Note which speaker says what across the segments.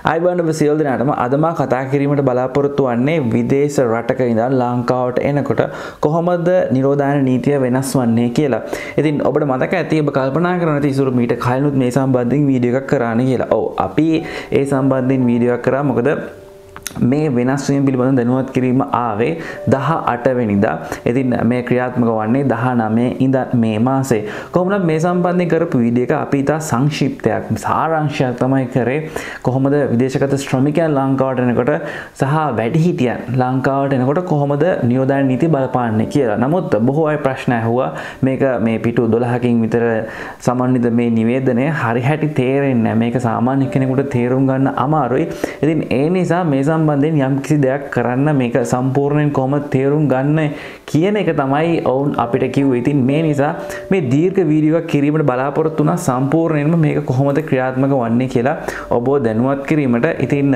Speaker 1: අයිබෝන් ඔබ සියලු දෙනාටම අද මා කතා කිරීමට බලාපොරොත්තු වෙන්නේ විදේශ රටක ඉඳන් ලංකාවට එනකොට කොහොමද නිරෝධායන නීතිය වෙනස් වන්නේ කියලා. ඉතින් ඔබට මතක ඇති ඔබ කල්පනා කරන ඇති ඉසුරු මීට කලිනුත් මේ සම්බන්ධයෙන් වීඩියෝ එකක් කරානේ කියලා. ඔව් අපි ඒ සම්බන්ධයෙන් වීඩියෝ එකක් කරා මොකද මේ වෙනස් වීම පිළිබඳව දැනුවත් කිරීම ආවේ 18 වෙනිදා. ඉතින් මේ ක්‍රියාත්මක වන්නේ 19 ඉඳන් මේ මාසේ. කොහොමද මේ සම්බන්ධයෙන් කරපු වීඩියෝ එක අපි ඉතා සංක්ෂිප්තයක් සාරාංශයක් තමයි කරේ. කොහොමද විදේශගත ශ්‍රමිකයන් ලංකාවට එනකොට සහ වැඩිහිටියන් ලංකාවට එනකොට කොහොමද නියෝජන නීති බලපාන්නේ කියලා. නමුත් බොහෝ අය ප්‍රශ්න අහුවා මේක මේ පිටු 12කින් විතර සමන්විත මේ නිවේදනය හරි හැටි තේරෙන්නේ නැහැ. මේක සාමාන්‍ය කෙනෙකුට තේරුම් ගන්න අමාරුයි. ඉතින් ඒ නිසා මේ සම්බන්ධයෙන් යම් කිසි දෙයක් කරන්න මේක සම්පූර්ණයෙන් කොහොමද තේරුම් ගන්න කියන එක තමයි ඔවුන් අපිට කිව්වේ. ඉතින් මේ නිසා මේ දීර්ඝ වීඩියෝ එකක් කිරීමට බලාපොරොත්තු වුණා සම්පූර්ණයෙන්ම මේක කොහොමද ක්‍රියාත්මක වන්නේ කියලා ඔබව දැනුවත් කිරීමට. ඉතින්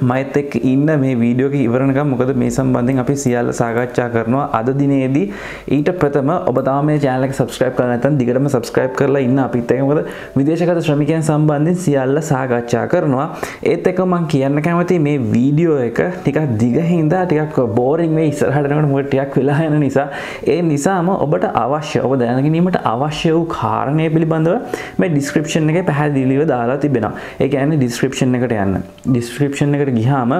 Speaker 1: මයිත් එක්ක ඉන්න මේ වීඩියෝ එක ඉවරනකම් මොකද මේ සම්බන්ධයෙන් අපි සියල්ල සාකච්ඡා කරනවා අද දිනේදී. ඊට ප්‍රථම ඔබ තාම මේ channel එක subscribe කරලා නැත්නම් දිගටම subscribe කරලා ඉන්න අපිත් එක්ක මොකද විදේශගත ශ්‍රමිකයන් සම්බන්ධයෙන් සියල්ල සාකච්ඡා කරනවා. ඒත් එක්ක මම කියන්න කැමති මේ වීඩියෝ එක ටිකක් දිග හින්දා ටිකක් boring වෙයි ඉස්සරහට යනකොට මොකද ටිකක් වෙලා යන නිසා. ඒ නිසාම ඔබට අවශ්‍ය ඔබ දැනගැනීමට අවශ්‍ය වූ කාරණේ පිළිබඳව මේ description එකේ පැහැදිලිව දාලා තිබෙනවා. ඒ කියන්නේ description එකට යන්න. description එක ගියාම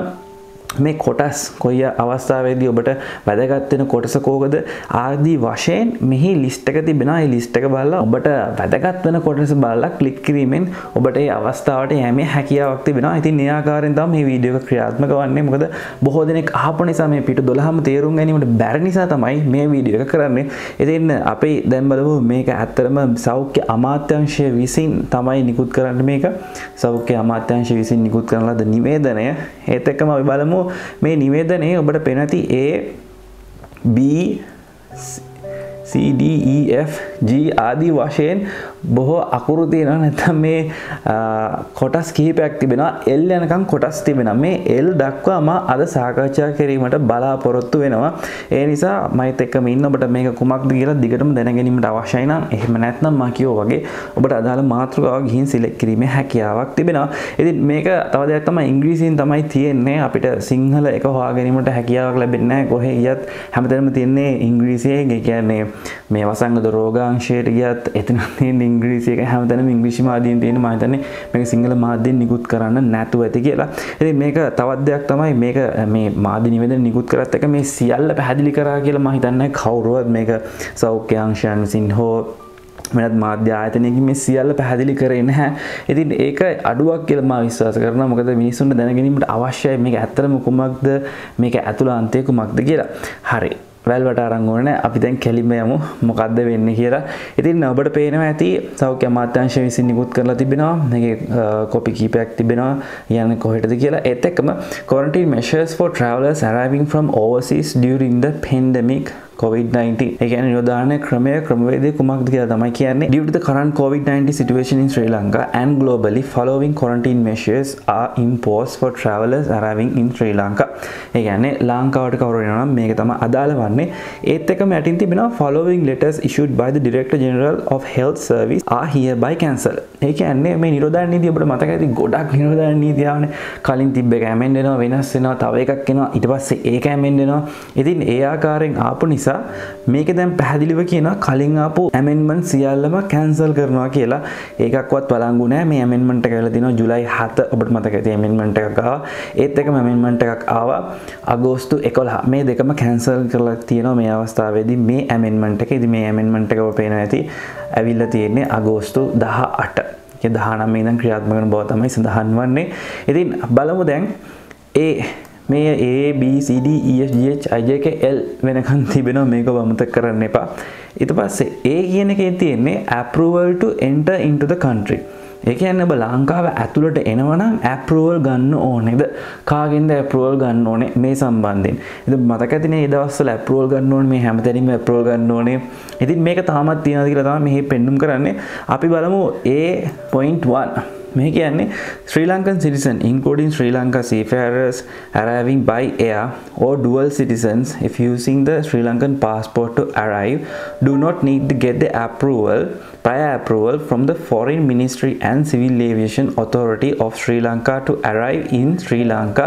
Speaker 1: මේ කොටස් කොයි අවස්ථාවේදී ඔබට වැදගත් වෙන කොටස කෝකද ආදී වශයෙන් මෙහි ලිස්ට් එක තිබෙනවා. ඒ ලිස්ට් එක බලලා ඔබට වැදගත් වෙන කොටස බලලා ක්ලික් කිරීමෙන් ඔබට ඒ අවස්ථාවට යෑමේ හැකියාවක් තිබෙනවා. ඉතින් මේ ආකාරයෙන් තමයි මේ වීඩියෝ එක ක්‍රියාත්මක වන්නේ. මොකද බොහෝ දෙනෙක් අහපු නිසා මේ පිටු 12ම තේරුම් ගැනීමට බැරි නිසා තමයි මේ වීඩියෝ එක කරන්නේ. ඉතින් අපි දැන් බලමු මේක ඇත්තටම සෞඛ්‍ය අමාත්‍යාංශය විසින් තමයි නිකුත් කරන්නේ. මේක සෞඛ්‍ය අමාත්‍යාංශය විසින් නිකුත් කරන ලද නිවේදනය. ඒත් එක්කම අපි බලමු මේ නිවේදනයේ ඔබට පෙනති A B C D E F G ආදී වශයෙන් බොහෝ අකුරු තියෙනවා. නැත්නම් මේ කොටස් කිහිපයක් තිබෙනවා. L යනකම් කොටස් තිබෙනවා. මේ L දක්වාම අද සාකච්ඡා කිරීමට බලාපොරොත්තු වෙනවා. ඒ නිසා මයිත් එක්කම ඉන්න ඔබට මේක කුමක්ද කියලා දිගටම දැනගැනීමට අවශ්‍යයි නම් එහෙම නැත්නම් මා කියෝ වගේ ඔබට අදාළ මාතෘකාව ගිහින් සිලෙක්ට් කිරීමේ හැකියාවක් තිබෙනවා. ඉතින් මේක තව දෙයක් තමයි ඉංග්‍රීසියෙන් තමයි තියෙන්නේ. අපිට සිංහල එක හොයා ගැනීමට හැකියාවක් ලැබෙන්නේ නැහැ. කොහේ ගියත් හැමතැනම තියෙන්නේ ඉංග්‍රීසියෙන්. ඒ කියන්නේ මේ වසංගත රෝගාංශයට ගියත් එතන තියෙන ඉංග්‍රීසි එක හැමතැනම ඉංග්‍රීසි මාධ්‍යයෙන් තියෙන මම හිතන්නේ මේක සිංහල මාධ්‍යයෙන් නිකුත් කරන්න නැතුව ඇති කියලා. ඉතින් මේක තවත් දෙයක් තමයි මේක මේ මාධ්‍ය නිවේදන නිකුත් කරත් එක මේ සියල්ල පැහැදිලි කරා කියලා මම හිතන්නේ කවුරුවත් මේක සෞඛ්‍ය අංශයන් විසින් හෝ වෙනත් මාධ්‍ය ආයතනයකින් මේ සියල්ල පැහැදිලි කරේ නැහැ. ඉතින් ඒක අඩුවක් කියලා මම විශ්වාස කරනවා. මොකද මිනිස්සුන්ට දැනගැනීමට අවශ්‍යයි මේක ඇත්තටම කුමක්ද මේක ඇතුළාන්තය කුමක්ද කියලා. හරි. වැල්වට අරන් ඕනේ අපි දැන් කෙලින්ම යමු මොකද්ද වෙන්නේ කියලා. ඉතින් ඔබට පේනවා ඇති සෞඛ්‍ය අමාත්‍යාංශය විසින් නිකුත් කරලා තිබෙනවා. මේකේ කොපි කීපයක් තිබෙනවා. යන්නේ කොහෙටද කියලා. ඒත් එක්කම quarantine measures for travelers arriving from overseas during the pandemic COVID-19. ඒ කියන්නේ නිරෝධායන ක්‍රමවේදය කුමක්ද කියලා තමයි කියන්නේ. Due to the current COVID-19 situation in Sri Lanka and globally, following quarantine measures are imposed for travelers arriving in Sri Lanka. ඒ කියන්නේ ලංකාවට කවුරු එනවා නම් මේක තමයි අදාළ වන්නේ. ඒත් එක්කම යටින් තිබෙනවා following letters issued by the Director General of Health Service are hereby cancelled. ඒ කියන්නේ මේ නිරෝධායන නීතිය ඔබට මතක ඇති ගොඩක් නිරෝධායන නීති ආවනේ. කලින් තිබ්බ එක ඇමෙන්ඩ් වෙනවා වෙනස් වෙනවා තව එකක් එනවා ඊට පස්සේ ඒක ඇමෙන්ඩ් වෙනවා. ඉතින් ඒ ආකාරයෙන් ආපු නිසා මේක දැන් පැහැදිලිව කියනවා කලින් ආපු ඇමෙන්ඩ්මන්ට් සියල්ලම කැන්සල් කරනවා කියලා. ඒකක්වත් වළංගු නැහැ. මේ ඇමෙන්ඩ්මන්ට් එක වෙලා තිනවා ජූලයි 7 ඔබට මතක ඇති ඇමෙන්ඩ්මන්ට් එකක් ආවා. ඒත් එක්කම ඇමෙන්ඩ්මන්ට් එකක් ආවා අගෝස්තු 11. මේ දෙකම කැන්සල් කරලා තියෙනවා මේ අවස්ථාවේදී මේ ඇමෙන්ඩ්මන්ට් එක. ඉතින් මේ ඇමෙන්ඩ්මන්ට් එක ඔබ පේනවා ඇති ඇවිල්ලා තියෙන්නේ අගෝස්තු 18. ඒ 19 ඉඳන් ක්‍රියාත්මක වෙන බව තමයි සඳහන් වන්නේ. ඉතින් බලමු දැන් මේ A B C D E F G H I J K L වෙනකන් තිබෙනවා. මේක අමතක කරන්න එපා. ඊට පස්සේ A කියන එකේ තියෙන්නේ approval to enter into the country. ඒ කියන්නේ ඔබ ලංකාව ඇතුළට එනවා නම් approval ගන්න ඕනේද? කාගෙන්ද approval ගන්න ඕනේ මේ සම්බන්ධයෙන්? ඉතින් මතක ඇතිනේ මේ දවස්වල approval ගන්න ඕනේ මේ හැමතැනින්ම approval ගන්න ඕනේ. ඉතින් මේක තාමත් තියනවාද කියලා තමයි මෙහි පෙන්눔 කරන්නේ. අපි බලමු A.1 මේ කියන්නේ Sri Lankan citizen including Sri Lanka seafarers arriving by air or dual citizens if using the Sri Lankan passport to arrive do not need to get the prior approval from the Foreign Ministry and Civil Aviation Authority of Sri Lanka to arrive in Sri Lanka.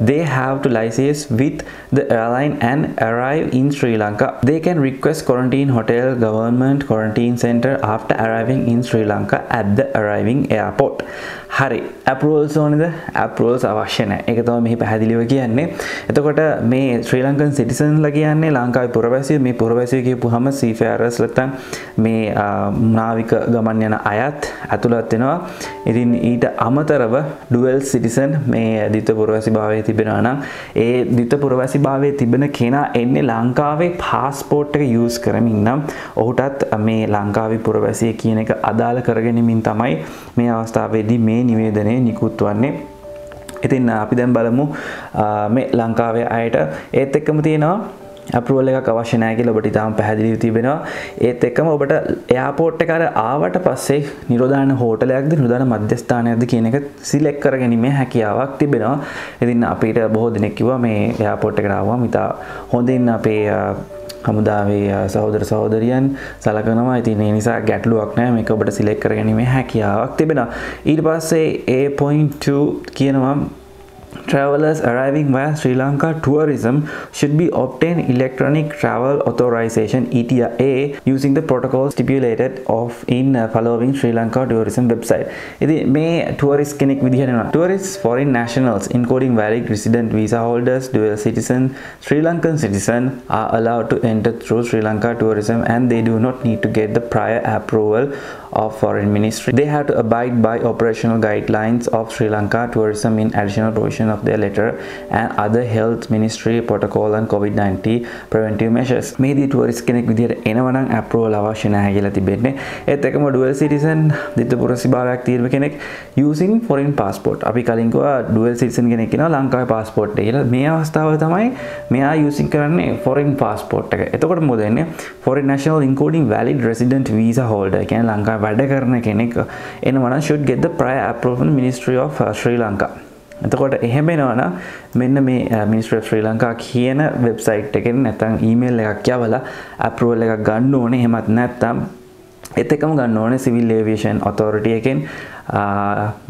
Speaker 1: They have to liaise with the airline and arrive in Sri Lanka. They can request quarantine hotel, government quarantine center after arriving in Sri Lanka at the arriving airport. හරි approvals ඕනේද? approvals අවශ්‍ය නැහැ. ඒක තමයි මෙහි පැහැදිලිව කියන්නේ. එතකොට මේ ශ්‍රී ලංකන් සිටිසන්ස්ලා කියන්නේ ලංකාවේ පුරවැසියෝ. මේ පුරවැසියෝ කියපුවාම seafarers නැත්නම් මේ නාවික ගමන් යන අයත් ඇතුළත් වෙනවා. ඉතින් ඊට අමතරව dual citizen මේ ද්විත පුරවැසිභාවයේ තිබෙනවා නම් ඒ ද්විත පුරවැසිභාවයේ තිබෙන කෙනා එන්නේ ලංකාවේ passport එක use කරමින් නම් ඔහුටත් මේ ලංකාවේ පුරවැසිය කියන එක අදාළ කරගෙනමින් තමයි මේ අවස්ථාවේදී මේ නිවේදනය නිකුත් වන්නේ. ඉතින් අපි දැන් බලමු මේ ලංකාවේ අයට ඒත් එක්කම තියෙනවා approval එකක් අවශ්‍ය නැහැ කියලා ඔබට ඉතාලම පැහැදිලිව තිබෙනවා. ඒත් එක්කම ඔබට එයාපෝට් එක ආවට පස්සේ නිරෝධායන හෝටලයක්ද නිරෝධායන මධ්‍යස්ථානයක්ද කියන එක සිලෙක්ට් කරගැනීමේ හැකියාවක් තිබෙනවා. ඉතින් අපිට බොහෝ දෙනෙක් කිව්වා මේ එයාපෝට් එකට ආවම ඉතා හොඳින් අපේ හමුදාවේ සහෝදර සහෝදරියන් සලකනවා. ඉතින් ඒ නිසා ගැටලුවක් නැහැ. මේක ඔබට සිලෙක්ට් කරගැනීමේ හැකියාවක් තිබෙනවා. ඊට පස්සේ A.2 කියනවා travelers arriving via Sri Lanka tourism should be obtain electronic travel authorization ETA using the protocol stipulated of in following Sri Lanka tourism website. ඉතින් මේ tourist කෙනෙක් විදිහට වෙනවා. Tourists, foreign nationals including valid resident visa holders, dual citizen, Sri Lankan citizen are allowed to enter through Sri Lanka tourism and they do not need to get the prior approval of foreign ministry. They have to abide by operational guidelines of Sri Lanka tourism in additional provision of their letter and other health ministry protocol and COVID-19 preventive measures. මේදී tourist කෙනෙක් විදිහට එනවා නම් approval අවශ්‍ය නැහැ කියලා තිබෙන්නේ. ඒත් එකම dual citizen ද්විත පුරවැසිභාවයක් තියෙන කෙනෙක් using foreign passport. අපි කලින් කිව්වා dual citizen කෙනෙක් කෙනා ලංකාවේ passport එක කියලා. මේ අවස්ථාව තමයි මෙයා using කරන්නේ foreign passport එක. එතකොට මොකද වෙන්නේ? Foreign national including valid resident visa holder කියන්නේ ලංකාවේ වැඩ කරන කෙනෙක් එනවා නම් should get the prior approval from the Ministry of Sri Lanka. එතකොට එහෙම වෙනවා නම් මෙන්න මේ Ministry of Sri Lanka කියන වෙබ්සයිට් එකෙන් නැත්නම් ඊමේල් එකක් යවලා approval එකක් ගන්න ඕනේ. එහෙමත් නැත්නම් ඒත් එක්කම ගන්න ඕනේ Civil Aviation Authority එකෙන්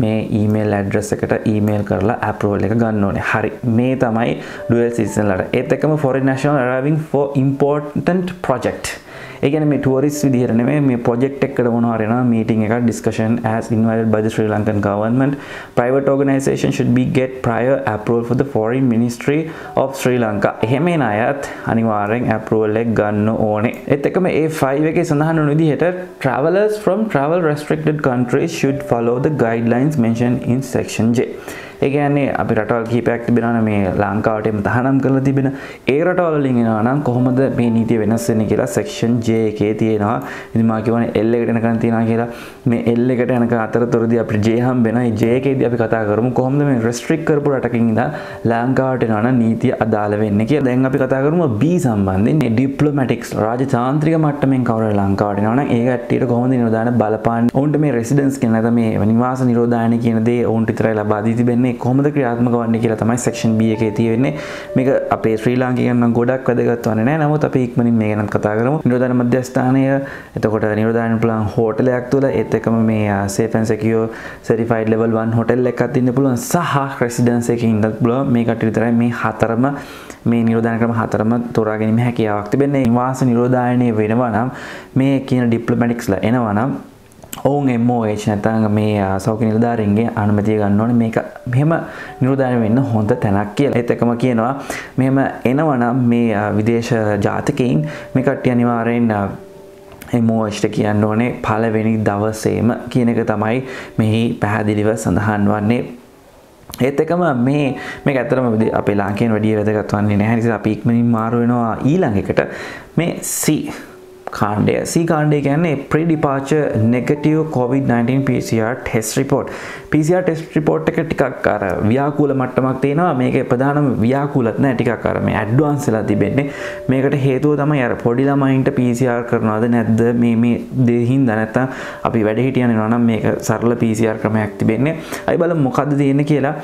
Speaker 1: මේ ඊමේල් ඇඩ්‍රස් එකට ඊමේල් කරලා approval එක ගන්න ඕනේ. හරි. මේ තමයි dual citizen ලට. ඒත් එක්කම foreign national arriving for important project. ඒ කියන්නේ මේ tourist විදිහට නෙමෙයි මේ project එකකට මොනවා හරි යනවා meeting එකක් discussion as invited by the Sri Lankan government. Private organization should be get prior approval for the foreign ministry of Sri Lanka. එහෙම එන අයත් අනිවාර්යෙන් approval එක ගන්න ඕනේ. ඒත් එක්කම A5 එකේ සඳහන් වන විදිහට travelers from travel restricted countries should follow the guidelines mentioned in section J. ඒ කියන්නේ අපි රටවල් කිහිපයක් තිබෙනවා මේ ලංකාවට එම තහනම් කරලා තිබෙන ඒ රටවල් වලින් එනවා නම් කොහොමද මේ නීතිය වෙනස් වෙන්නේ කියලා section J එකේ තියෙනවා. ඉතින් මා කියවනේ L එකට යනකන් තියනවා කියලා. මේ L එකට යනකන් අතරතුරදී අපිට J හම්බ වෙනවා. ඒ J එකේදී අපි කතා කරමු කොහොමද මේ restrict කරපු රටකින් ඉඳන් ලංකාවට එනවා නම් නීතිය අදාළ වෙන්නේ කියලා. දැන් අපි කතා කරමු B සම්බන්ධයෙන්. මේ diplomatics රාජතාන්ත්‍රික මට්ටමින් කවුරු ලංකාවට එනවා නම් ඒ කට්ටියට කොහොමද නිරෝධායන බලපාන්නේ? ඔවුන්ට මේ residence කියන නැත්නම් මේ නිවාස නිරෝධායන කියන දේ ඔවුන්ට විතරයි ලබා දී තිබෙන්නේ. කොහොමද ක්‍රියාත්මක වන්නේ කියලා තමයි section B එකේ තියෙන්නේ. මේක අපේ ශ්‍රී ලාංකිකයන් නම් ගොඩක් වැදගත් වන්නේ නැහැ. නමුත් අපි ඉක්මනින් මේක ගැන කතා කරමු. නිරෝධායන මධ්‍යස්ථානය, එතකොට නිරෝධායන පුළුවන් හෝටලයක් තුල ඒත් එක්කම මේ safe and secure certified level 1 hotel එකක් ඉන්න පුළුවන් සහ residence එකකින් ඉන්න පුළුවන්. මේ කට්ටිය විතරයි මේ හතරම මේ නිරෝධායන ක්‍රම හතරම තෝරා ගැනීම හැකියාවක් තිබෙන්නේ. නිවාස නිරෝධායනය වෙනවා නම් මේ කියන diplomaticsලා එනවා නම් ඔවුන් MOH නැත්නම් මේ සෞඛ්‍ය නිලධාරීන්ගේ අනුමැතිය ගන්න ඕනේ මේක මෙහෙම නිරෝධායන වෙන්න හොඳ තැනක් කියලා. ඒත් එකම කියනවා මෙහෙම එනවනම් මේ විදේශ ජාතකයින් මේ කට්ටිය අනිවාර්යෙන් MOH කියන්න ඕනේ පළවෙනි දවසේම කියන එක තමයි මෙහි පැහැදිලිව සඳහන් වන්නේ. ඒත් එකම මේක ඇත්තටම අපේ ලාංකේන වැඩි වැදගත් වන්නේ නැහැ. නිසා අපි ඉක්මනින් මාරු වෙනවා ඊළඟ එකට මේ C කාණ්ඩය. C කාණ්ඩය කියන්නේ pre-departure negative COVID-19 PCR test report. PCR test report එක ටිකක් අර ව්‍යාකූල මට්ටමක් තියෙනවා. මේකේ ප්‍රධානම ව්‍යාකූලත් නෑ, ටිකක් අර මේ ඇඩ්වාන්ස් වෙලා තිබෙන්නේ. මේකට හේතුව තමයි අර පොඩි ළමයින්ට PCR කරනවද නැද්ද මේ දේ හින්දා නැත්තම් අපි වැඩ හිටියන යනවා නම් මේක සරල PCR ක්‍රමයක් තිබෙන්නේ. අයි බලමු මොකද්ද තියෙන්නේ කියලා.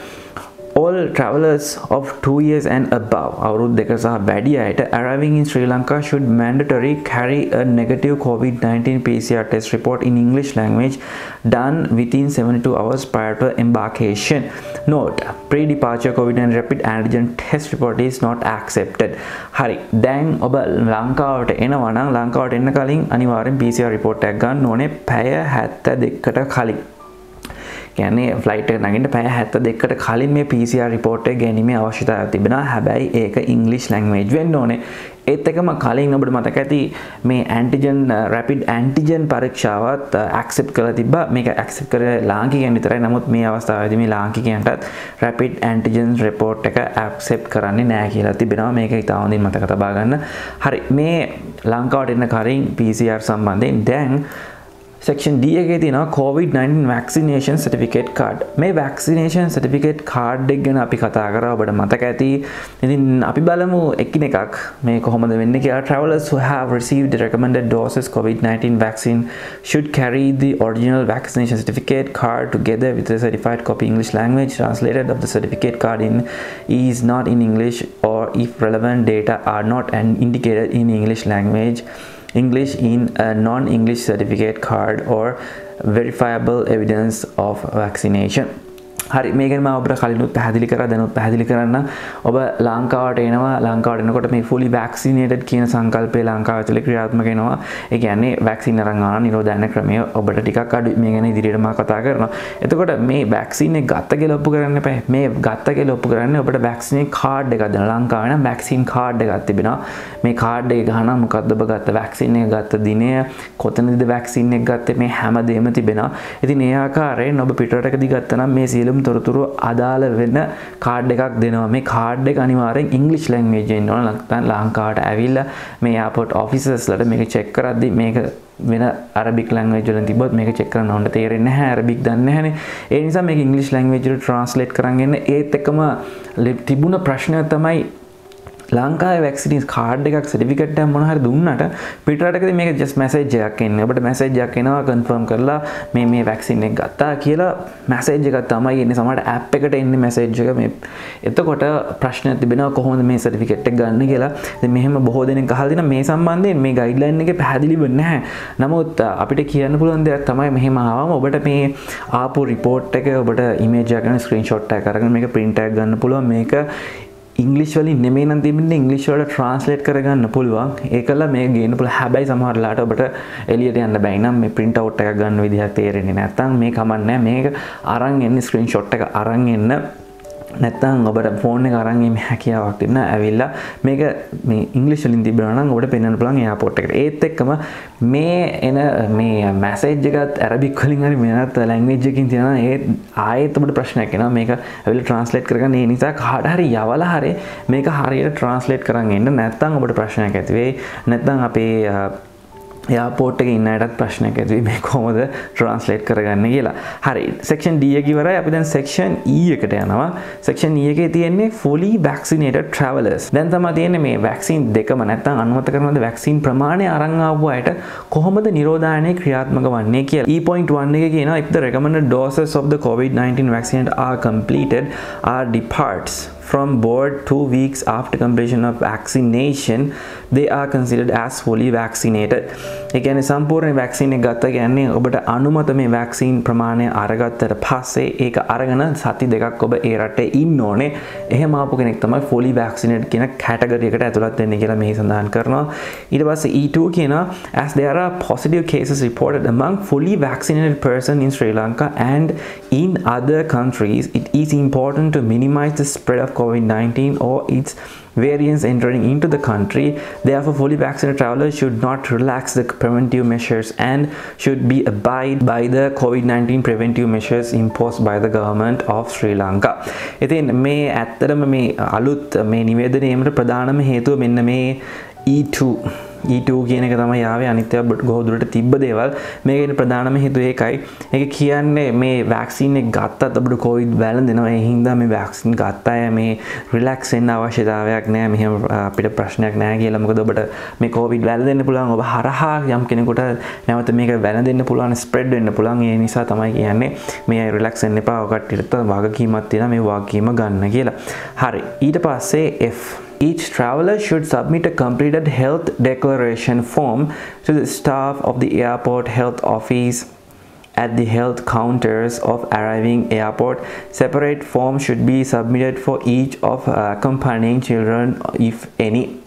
Speaker 1: All travelers of 2 years and above අවුරුදු දෙක සහ වැඩි අයට arriving in Sri Lanka should mandatory carry a negative COVID-19 PCR test report in English language done within 72 hours prior to embarkation. Note, pre-departure COVID-19 rapid antigen test report is not accepted. හරි. දැන් ඔබ ලංකාවට එනවා නම් ලංකාවට එන්න කලින් අනිවාර්යෙන් PCR report එකක් ගන්න ඕනේ පැය 72කට කලින්. කියන්නේ ෆ්ලයිට් එක නගින්න පැය 72කට කලින් මේ PCR report එක ගැනීමේ අවශ්‍යතාවය තිබෙනවා. හැබැයි ඒක English language වෙන්න ඕනේ. ඒත් එකම කලින් ඔබට මතක ඇති මේ antigen rapid antigen පරීක්ෂාවත් accept කරලා තිබ්බා. මේක accept කරේ ලාංකිකයන් විතරයි. නමුත් මේ අවස්ථාවේදී මේ ලාංකිකයන්ටත් rapid antigen report එක accept කරන්නේ නැහැ කියලා තිබෙනවා. මේක ඉතාම හොඳින් මතක තබා ගන්න. හරි. මේ ලංකාවට එන්න කලින් PCR සම්බන්ධයෙන් දැන් Section D එකේ තියෙනවා COVID-19 vaccination certificate card. මේ vaccination certificate card එක ගැන අපි කතා කරා. ඔබට මතක ඇති. ඉතින් අපි බලමු එකිනෙකක් මේ කොහොමද වෙන්නේ කියලා. Travelers who have received the recommended doses COVID-19 vaccine should carry the original vaccination certificate card together with the certified copy English language translated of the certificate card is not in English, or if relevant data are not indicated in English in a non-English certificate card or verifiable evidence of vaccination. හරි, මේක ගැන මම ඔබට කලිනුත් පැහැදිලි කරා, දැනුත් පැහැදිලි කරන්න. ඔබ ලංකාවට එනවා. ලංකාවට එනකොට මේ fully vaccinated කියන සංකල්පය ලංකාව ඇතුලේ ක්‍රියාත්මක වෙනවා. ඒ කියන්නේ vaccine අරන් ආන නිරෝධායන ක්‍රමය ඔබට ටිකක් අඩුයි. මේ ගැන ඉදිරියට මම කතා කරනවා. එතකොට මේ vaccine එක ගත්ත කියලා ඔප්පු කරන්න එපා. මේ ගත්ත කියලා ඔප්පු කරන්නේ ඔබට vaccine card එකක් දෙනවා. ලංකාවේ නම් vaccine card එකක් තිබෙනවා. මේ card එක ගහනවා මොකද්ද ඔබ ගත්ත vaccine එක ගත්ත දිනය, කොතනද vaccine එක ගත්තේ, මේ හැමදේම තිබෙනවා. ඉතින් ඒ ආකාරයෙන් ඔබ පිටරටකදී ගත්තා නම් මේ සියලුම තොරතුරු අදාළ වෙන කාඩ් එකක් දෙනවා. මේ කාඩ් එක අනිවාර්යෙන් ඉංග්‍රීසි ලැන්ග්වේජ් එකෙන් ඕන. නැත්නම් ලංකාවට ඇවිල්ලා මේ එයාපෝට් ඔෆිසර්ස්ලාට මේක චෙක් කරද්දි මේක වෙන අරබික් ලැන්ග්වේජ් වලින් තිබ්බොත් මේක චෙක් කරන්න ඕන තේරෙන්නේ නැහැ. අරබික් දන්නේ නැහැනේ. ඒ නිසා මේක ඉංග්‍රීසි ලැන්ග්වේජ් එකට ට්‍රාන්ස්ලේට් කරන් එන්න. ඒත් එක්කම තිබුණ ප්‍රශ්නය තමයි ලංකාවේ වැක්සින් කාඩ් එකක් සර්ටිෆිකේට් එකක් මොන හරි දුන්නාට පිටරටකදී මේක ජස්ට් මැසේජ් එකක් එන්නේ. ඔබට මැසේජ් එකක් එනවා කන්ෆර්ම් කරලා මේ වැක්සින් එක ගත්තා කියලා මැසේජ් එකක් තමයි එන්නේ. සමහරට ඇප් එකට එන්නේ මැසේජ් එක. මේ එතකොට ප්‍රශ්නයක් තිබෙනවා කොහොමද මේ සර්ටිෆිකේට් එක ගන්න කියලා. ඉතින් මෙහෙම බොහෝ දෙනෙක් අහලා දිනා මේ සම්බන්ධයෙන් මේ ගයිඩ්ලයින් එකේ පැහැදිලිව නැහැ. නමුත් අපිට කියන්න පුළුවන් දෙයක් තමයි මෙහෙම ආවම ඔබට මේ ආපු report එක ඔබට image එකක් ගන්න screenshot එකක් අරගෙන මේක print එකක් ගන්න පුළුවන්. මේක ඉංග්‍රීසි වලින් නෙමෙයි නම් තිබෙන්නේ ඉංග්‍රීසි වලට ට්‍රාන්ස්ලේට් කරගන්න පුළුවන්. ඒකලා මේක ගේන්න පුළුවන්. හැබැයි සමහර වෙලාවට ඔබට එළියට යන්න බැයි නම් මේ print out එකක් ගන්න විදිහක් තේරෙන්නේ නැත්නම් මේ කමක් නැහැ. මේක අරන් එන්නේ screenshot එක අරන් එන්න. නැත්නම් ඔබට ෆෝන් එක අරන් එීමේ හැකියාවක් තිබුණා. ඇවිල්ලා මේක මේ ඉංග්‍රීසි වලින් තිබුණා නම් ඔබට පෙන්වන්න පුළුවන් එයාපෝට් එකට. ඒත් එක්කම මේ එන මේ මැසේජ් එකත් අරබික් වලින් හරි වෙනත් ලැන්ග්වේජ් එකකින් තියෙනවා. ඒ ආයෙත් ඔබට ප්‍රශ්නයක් එනවා. මේක ඇවිල්ලා ට්‍රාන්ස්ලේට් කරගන්න. ඒ නිසා කාට හරි යවලා හරි මේක හරියට ට්‍රාන්ස්ලේට් කරන් එන්න. නැත්නම් ඔබට ප්‍රශ්නයක් ඇති වෙයි. නැත්නම් අපේ එයාපෝට් එකේ ඉන්න අයටත් ප්‍රශ්නයක් ඇති වෙයි මේ කොහොමද ට්‍රාන්ස්ලේට් කරගන්නේ කියලා. හරි, section D එක ඉවරයි. අපි දැන් section E එකට යනවා. section E එකේ තියෙන්නේ fully vaccinated travelers. දැන් තමයි තියෙන්නේ මේ vaccine දෙකම නැත්නම් අනුමත කරනවද vaccine ප්‍රමාණය අරන් ආපු අයට කොහොමද නිරෝධායනය ක්‍රියාත්මක වන්නේ කියලා. E.1 එකේ කියනවා if the recommended doses of the COVID-19 vaccine are completed or departs from board 2 weeks after completion of vaccination, they are considered as fully vaccinated. ඒ කියන්නේ සම්පූර්ණ වැක්සින් එක ගත්තා කියන්නේ ඔබට අනුමත මේ වැක්සින් ප්‍රමාණය අරගත්තට පස්සේ ඒක අරගෙන සති දෙකක් ඔබ ඒ රටේ ඉන්න ඕනේ. එහෙම ආපු කෙනෙක් තමයි fully vaccinated කියන කැටගරි එකට ඇතුළත් වෙන්නේ කියලා මෙහි සඳහන් කරනවා. ඊට පස්සේ E2 කියනවා as there are positive cases reported among fully vaccinated person in Sri Lanka and in other countries, it is important to minimize the spread of COVID-19 or its variants entering into the country. Therefore, fully vaccinated travelers should not relax the preventive measures and should be abide by the COVID-19 preventive measures imposed by the government of Sri Lanka. ඉතින් මේ ඇත්තටම මේ අලුත් මේ නිවේදනයේට ප්‍රධානම හේතුව මෙන්න මේ E2 E2 කියන එක තමයි ආවේ අනිත් ඒවා ගොඩ තිබ්බ දේවල් මේකේ ප්‍රධානම හේතුව ඒකයි ඒක කියන්නේ මේ වැක්සින් එක ගත්තත් අපිට කොවිඩ් වැළඳෙනවා ඒ හින්දා මේ වැක්සින් ගත්ත අය මේ රිලැක්ස් වෙන්න අවශ්‍යතාවයක් නැහැ මෙහෙම අපිට ප්‍රශ්නයක් නැහැ කියලා මොකද ඔබට මේ කොවිඩ් වැළඳෙන්න පුළුවන් ඔබ හරහා යම් කෙනෙකුට නැවත මේක වැළඳෙන්න පුළුවන් ස්ප්‍රෙඩ් වෙන්න පුළුවන් ඒ නිසා තමයි කියන්නේ මේ අය රිලැක්ස් වෙන්න එපා ඔය කට්ටියට වගකීමක් තියෙනවා මේ වගකීම ගන්න කියලා හරි ඊට පස්සේ F Each traveler should submit a completed health declaration form to the staff of the airport health office at the health counters of arriving airport. Separate forms should be submitted for each of accompanying children if any.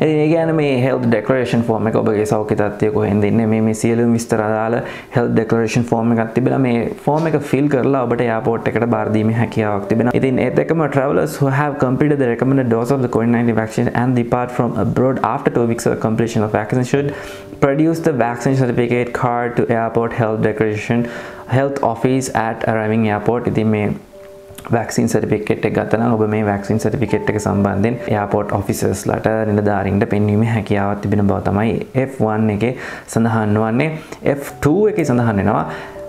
Speaker 1: ඒ කියන්නේ මේ health declaration form එක ඔබගේ සෞඛ්‍ය තත්ත්වය කොහෙන්ද ඉන්නේ මේ සියලුම විස්තර අදාළ health declaration form එකක් තිබෙනවා මේ form එක fill කරලා ඔබට airport එකට බාර දීමේ හැකියාවක් තිබෙනවා. ඉතින් ඒත් එක්කම travelers who have completed the recommended dose of the COVID-19 vaccine and depart from abroad after 2 weeks of completion of vaccination should produce the vaccination certificate card to airport health declaration health office at arriving airport. ඉතින් මේ vaccine certificate එක ගත්තා නම් ඔබ මේ vaccine certificate එක සම්බන්ධයෙන් airport officers ලට නිලධාරීන්ට පෙන්වීමේ හැකියාවක් තිබෙන බව තමයි F1 එකේ සඳහන් වන්නේ. F2 එකේ සඳහන් වෙනවා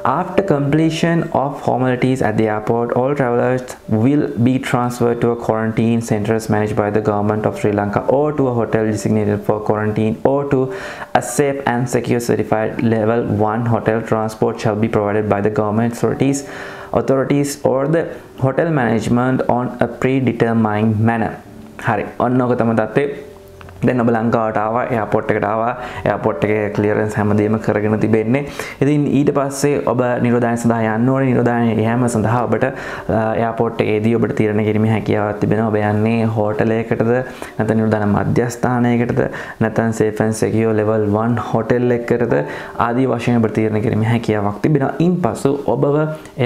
Speaker 1: after completion of formalities at the airport, all travelers will be transferred to a quarantine centers managed by the government of Sri Lanka or to a hotel designated for quarantine or to a safe and secure certified level 1 hotel. Transport shall be provided by the government authorities or the hotel management on a predetermined manner. හරි ඔන්න ඔක තමයි තත්ත්වය. දැන් ඔබ ලංකාවට ආවා airport එකට ආවා එයාපෝට් එකේ ක්ලියරන්ස් හැමදේම කරගෙන තිබෙන්නේ. ඉතින් ඊට පස්සේ ඔබ නිරෝධායන සඳහා යන්න ඕනේ. නිරෝධායන යෑම සඳහා ඔබට එයාපෝට් එකේදී ඔබට තීරණය කිරීමේ හැකියාවක් තිබෙනවා. ඔබ යන්නේ හෝටලයකටද නැත්නම් නිරෝධායන මධ්‍යස්ථානයකටද නැත්නම් safe and secure level 1 hotel එකකටද ආදී වශයෙන් ඔබට තීරණය කිරීමේ හැකියාවක් තිබෙනවා. ඉන්පසු ඔබව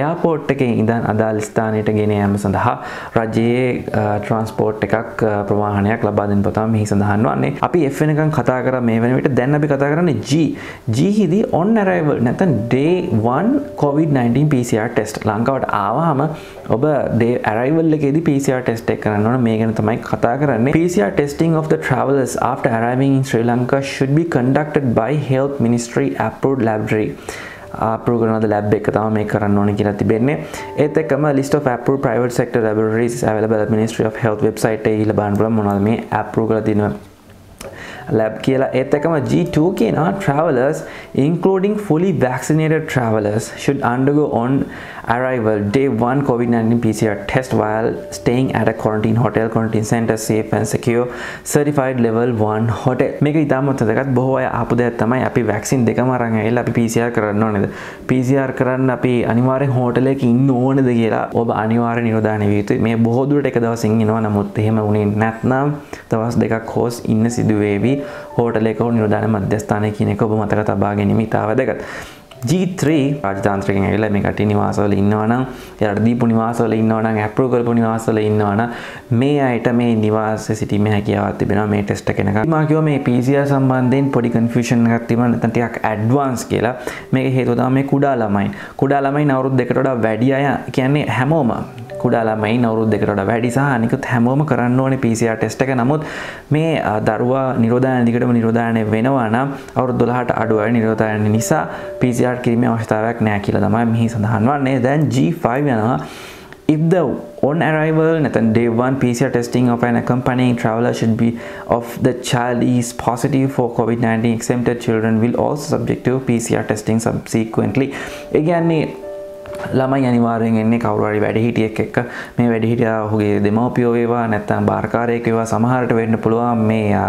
Speaker 1: එයාපෝට් එකේ ඉඳන් අදාළ ස්ථානයට ගෙන යාම සඳහා රජයේ ට්‍රාන්ස්පෝර්ට් එකක් ප්‍රවාහනයක් ලබා දෙන්න පොතම මෙහි සඳහන් අපි F වෙනකන් කතා කරා මේ වෙන විට දැන් අපි කතා කරන්නේ G හිදී on arrival නැත්නම් day 1 COVID-19 PCR test ලංකාවට ආවහම ඔබ day arrival එකේදී PCR test එක කරන්න ඕන මේ ගැන තමයි කතා කරන්නේ PCR testing of the travelers after arriving in Sri Lanka should be conducted by Health Ministry approved laboratory approve කරන lab එක තමයි මේ කරන්න ඕනේ කියලා තිබෙන්නේ ඒත් එක්කම list of approved private sector laboratories is available at Ministry of Health website එකේ ඉහළ බලන්න පුළුවන් මොනවද මේ approve කරලා තියෙනවා lab කියලා ඒත් එක්කම G2 කියනවා travelers including fully vaccinated travelers should undergo on arrival day 1 COVID-19 PCR test while staying at a quarantine hotel quarantine center safe and secure certified level 1 hotel මේක ඉතාමත් වැදගත් බොහෝ අය අහපු දෙයක් තමයි අපි vaccine දෙකම අරන් ඇවිල්ලා අපි PCR කරන්න ඕනේද PCR කරන්න අපි අනිවාර්යෙන් හෝටල් එකේ ඉන්න ඕනේද කියලා ඔබ අනිවාර්යෙන් නිරෝධායන විය යුතුයි මේ බොහෝ දුරට එක දවසින් එනවා නමුත් එහෙම වුණේ නැත්නම් දවස් දෙකක් හොස් ඉන්න සිදු වේවි හෝටල් එකක නිරෝධායන මධ්‍යස්ථානය කියන එක ඔබ මතක තබා ගැනීම ඉතා වැදගත් G3 රාජතාන්ත්‍රිකයන් ඇවිල්ලා මේ කටි නිවාසවල ඉන්නවා නම් එයාට දීපු නිවාසවල ඉන්නවා නම් අප්‍රූව් කරපු නිවාසවල ඉන්නවා නම් මේ අයට මේ නිවාසයේ සිටීමේ හැකියාවක් තිබෙනවා මේ ටෙස්ට් එක එනකම් මම කිව්වා මේ PCR සම්බන්ධයෙන් පොඩි කන්ෆියුෂන් එකක් තිබුණා නැත්නම් ටිකක් ඇඩ්වාන්ස් කියලා මේක හේතුව තමයි මේ කුඩා ළමයින් අවුරුදු දෙකකට වඩා වැඩි අය කියන්නේ හැමෝම කුඩා ළමයින් අවුරුදු දෙකකට වඩා වැඩි සහ අනිකුත් හැමෝම කරන්න ඕනේ PCR ටෙස්ට් එක නමුත් මේ දරුවා නිරෝධායන දිගටම නිරෝධායන වෙනවා නම් අවුරුදු 12ට අඩු අය නිරෝධායන නිසා PCR කිරීමේ අවශ්‍යතාවයක් නැහැ කියලා තමයි මෙහි සඳහන් වන්නේ. දැන් G5 යනවා if the on arrival day 1 PCR testing of an accompanying traveler should be of the child is positive for COVID-19 exempted children will also subject to PCR testing subsequently. ඒ කියන්නේ ළමයි අනිවාර්යෙන් එන්නේ කවුරු හරි වැඩිහිටියෙක් එක්ක මේ වැඩිහිටියා ඔහුගේ දෙමව්පියෝ වේවා නැත්නම් බාරකාරයෙක් වේවා සමහරට වෙන්න පුළුවන් මේ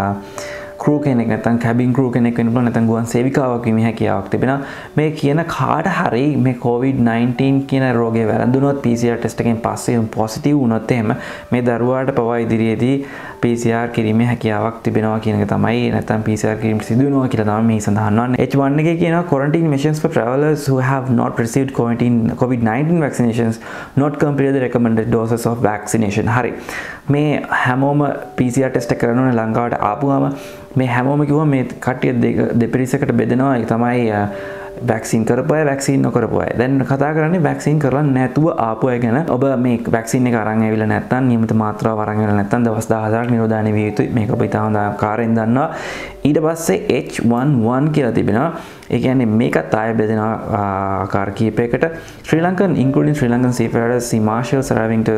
Speaker 1: crew කෙනෙක් නැත්නම් cabin crew කෙනෙක් වෙන්න පුළුවන් නැත්නම් ගුවන් සේවිකාවක් වීමේ හැකියාවක් තිබෙනවා මේ කියන කාට හරි මේ COVID-19 කියන රෝගය වැළඳුනොත් PCR ටෙස්ට් එකෙන් පස්සේ පොසිටිව් වුණොත් එහෙම මේ දරුවාට පවා ඉදිරියේදී PCR කිරීමේ හැකියාවක් තිබෙනවා කියන එක තමයි නැත්නම් PCR කිරීම සිදු වෙනවා කියලා තමයි මේ සඳහන් වන්නේ H1 එකේ කියනවා quarantine measures for travelers who have not received COVID-19 vaccinations not completed the recommended doses of vaccination හරි මේ හැමෝම PCR ටෙස්ට් එක කරනවා ලංකාවට ආපුවම මේ හැමෝම කිව්වා මේ කට්ටිය දෙපිරිසකට බෙදෙනවා ඒක තමයි වැක්සින් කරපු අය වැක්සින් නොකරපු අය. දැන් කතා කරන්නේ වැක්සින් කරලා නැතුව ආපු අය ගැන. ඔබ මේ වැක්සින් එක අරන් ඇවිල්ලා නැත්නම් නියමිත මාත්‍රාව අරන් ඇවිල්ලා නැත්නම් දවස් 14ක් නිරෝධායන විය යුතුයි. මේක ඔබ ඉතාම හොඳ ආකාරයෙන් දන්නවා. ඊට පස්සේ H11 කියලා තිබෙනවා. ඒ කියන්නේ මේකත් ආය බෙදෙනවා ආකාර කීපයකට. Sri Lankan including Sri Lankan seafarers, sea marshals arriving to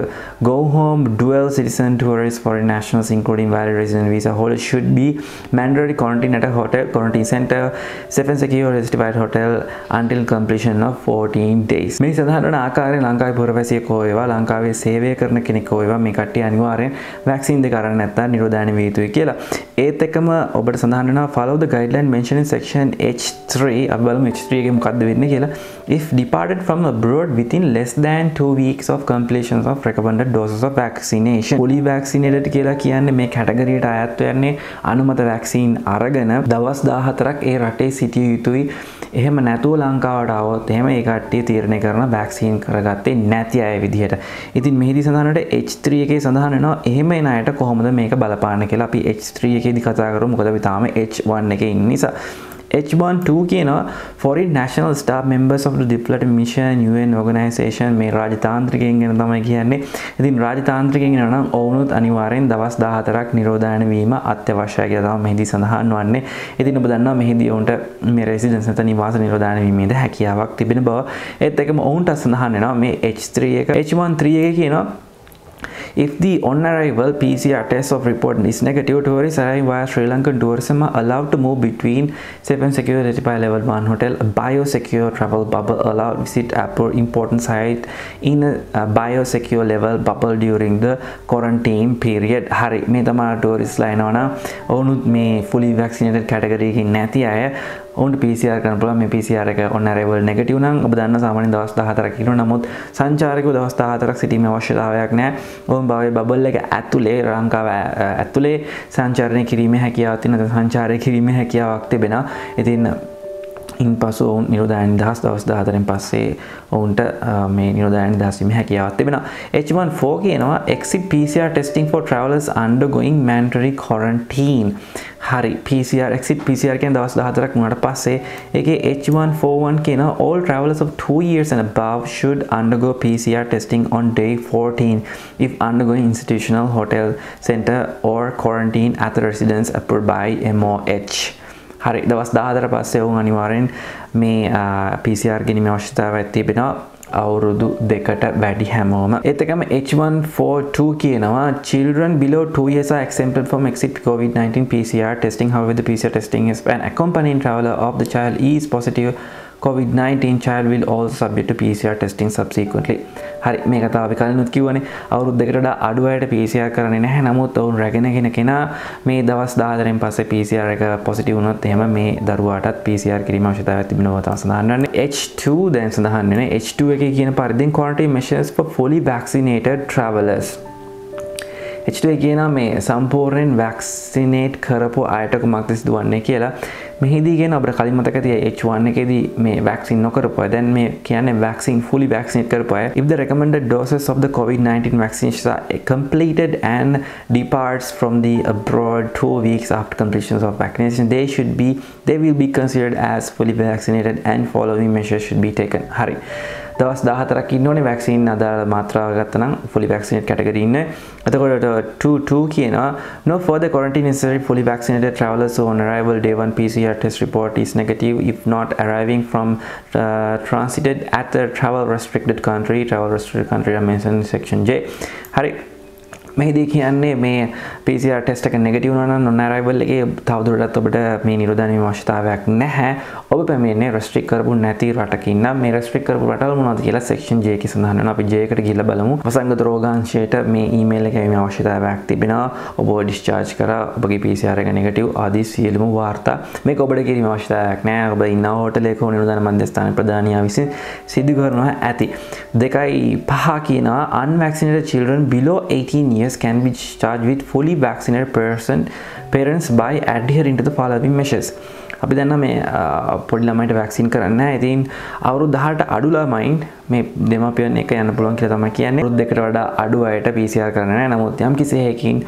Speaker 1: go home, dual citizen tourists, foreign nationals including valid resident visa holders should be mandatory quarantine at a hotel, quarantine center, safe and secure certified hotel until completion of 14 days. මේ සඳහන් වන ආකාරයෙන් ලංකාවේ පුරවැසියෙක් හෝ වේවා ලංකාවේ සේවය කරන කෙනෙක් හෝ වේවා මේ කට්ටිය අනිවාර්යෙන් වැක්සින් දෙක අරන් නැත්නම් නිරෝධායන විය යුතුයි කියලා. ඒත් එක්කම ඔබට සඳහන් වෙනවා follow the guideline mentioned in section H3. අපි බලමු H3 එකේ මොකක්ද වෙන්නේ කියලා. If departed from abroad within less than 2 weeks of completion of recommended doses of vaccination. fully vaccinated කියලා කියන්නේ මේ කැටගරියට අයත් වෙන්නේ අනුමත වැක්සින් අරගෙන දවස් 14ක් ඒ රටේ සිටිය යුතුයි. එහෙම නැතුව ලංකාවට ආවොත් එහෙම ඒ කට්ටිය තීරණය කරන වැක්සින් කරගත්තේ නැති අය විදිහට. ඉතින් මෙහිදී සඳහන් වෙන H3 එකේ සඳහන් වෙනවා එහෙම එන අයට කොහොමද මේක බලපාන්නේ කියලා. අපි H3 එකේදී කතා කරමු. මොකද අපි තාම H1 එකේ ඉන්න නිසා. H12 කියනවා foreign national staff members of the diplomatic mission UN organization මේ රාජතාන්ත්‍රිකයන් ගැන තමයි කියන්නේ. ඉතින් රාජතාන්ත්‍රිකයන් නම් ඔවුනුත් අනිවාර්යෙන් දවස් 14ක් නිරෝධායන වීම අත්‍යවශ්‍යයි කියලා තමයි මෙහිදී සඳහන් වන්නේ. ඉතින් ඔබ දන්නවා මෙහිදී ඔවුන්ට මේ රෙසිඩන්ස් නැත්නම් නිවාස නිරෝධායන වීමේද හැකියාවක් තිබෙන බව. ඒත් එකම ඔවුන්ට සඳහන් වෙනවා මේ H3 එක H13 එකේ කියනවා if the on-arrival PCR test of report is negative, tourists arriving via Sri Lankan tourism are allowed to move between safe and secure certified level 1 hotel, a biosecure travel bubble, allowed visit important site in a biosecure level bubble during the quarantine period. hari මේ තමයි tourist ලා එනවනම් ඔවුනුත් මේ fully vaccinated category එකේ නැති අය ඔවුන්ට PCR කරන්න පුළුවන්. මේ PCR එක on arrival negative නම් ඔබ දන්න සාමාන්‍යයෙන් දවස් 14ක් ඉන්නවා. නමුත් සංචාරකව දවස් 14ක් සිටීමේ අවශ්‍යතාවයක් නැහැ. ඔවුන් භාවයේ බබල් එක ඇතුලේ ලංකාව ඇතුලේ සංචාරණය කිරීමේ හැකියාවක් තියෙනවා. සංචාරය කිරීමේ හැකියාවක් තිබෙනවා. ඉතින් ඉන්පසු ඔවුන් නිරෝධායන නිදහස් දවස් 14න් පස්සේ ඔවුන්ට මේ නිරෝධායන නිදහස් වීමේ හැකියාවක් තිබෙනවා. H14 කියනවා exit PCR testing for travelers undergoing mandatory quarantine. hari PCR exit PCR කියන්නේ දවස් 14ක් වුණාට පස්සේ ඒකේ H141 කියනවා all travelers of 2 years and above should undergo PCR testing on day 14 if undergoing institutional hotel center or quarantine at the residence approved by MOH. hari දවස් 14 පස්සේ වුන් අනිවාර්යෙන් මේ PCR ගැනීමේ අවශ්‍යතාවයක් තිබෙනවා. අවුරුදු දෙකට වැඩි හැමෝම. ඒත් එකම H142 කියනවා children below 2 years are exempted from exit COVID-19 PCR testing. However, the PCR testing is an accompanying traveler of the child is positive COVID-19 child will also subject to PCR testing subsequently. hari මේ කතාව අපි කලිනුත් කිව්වනේ අවුරුදු දෙකකට වඩා අඩු අයට PCR කරන්නේ නැහැ. නමුත් ඔවුන් රැගෙනගෙන කෙනා මේ දවස් 14න් පස්සේ PCR එක පොසිටිව් වුණොත් එහෙම මේ දරුවාටත් PCR කිරීම අවශ්‍යතාවයක් තිබෙනවා තමයි සඳහන් වෙන්නේ. H2 දැන් සඳහන් වෙන්නේ H2 එකේ කියන පරිදි quarantine measures for fully vaccinated travelers. H2 කියනවා මේ සම්පූර්ණයෙන් vaccinate කරපු අයට කුමක්ද සිදුවන්නේ කියලා. මෙහිදී කියන අපිට කලින් මතක ඇති H1 එකේදී මේ vaccine නොකරපු අය දැන් මේ කියන්නේ vaccine fully vaccinate කරපු අය if the recommended doses of the COVID-19 vaccinations are completed and departs from the abroad 2 weeks after completion of vaccination they will be considered as fully vaccinated and following measures should be taken. hari දවස් 14ක් ඉන්න ඕනේ vaccine අදාළ මාත්‍රාව ගත්තා නම් fully vaccinated category ඉන්නේ. එතකොට 22 කියනවා no further quarantine necessary fully vaccinated travelers on arrival day 1 PCR test report is negative if not arriving from transited at the travel restricted country are mentioned in section J. hari මෙහිදී කියන්නේ මේ PCR test එක negative වුණා නම් non arrival එකේ තවදුරටත් ඔබට මේ නිරෝධායන වීම අවශ්‍යතාවයක් නැහැ. ඔබ පැමිණෙන්නේ රෙස්ට්‍රික්ට් කරපු නැති රටකින් නම් මේ රෙස්ට්‍රික්ට් කරපු රටවල මොනවද කියලා section J එකේ සඳහන් වෙනවා. අපි J එකට ගිහිල්ලා බලමු. වසංගත රෝගාංශයට මේ ඊමේල් එක එවීමේ අවශ්‍යතාවයක් තිබෙනවා. ඔබ ඩිස්චාර්ජ් කරා ඔබගේ PCR එක නෙගටිව් ආදී සියලුම වාර්තා මේක ඔබට කිරීමේ අවශ්‍යතාවයක් නැහැ. ඔබ ඉන්න හෝටලයක හෝ නිරෝධායන මධ්‍යස්ථාන ප්‍රධානියා විසින් සිදු කරනවා ඇති. 2.5 කියනවා unvaccinated children below 18 years can be charged with fully vaccinated parents by adhering to the following measures. අපි දන්නා මේ පොඩි ළමයින්ට වැක්සින් කරන්න නැහැ. ඉතින් අවුරුදු 18ට අඩු ළමයින් මේ දෙමාපියන් එක යන්න පුළුවන් කියලා තමයි කියන්නේ. අවුරුදු දෙකකට වඩා අඩු අයට PCR කරන්න නැහැ. නමුත් යම් කිසි හේකින්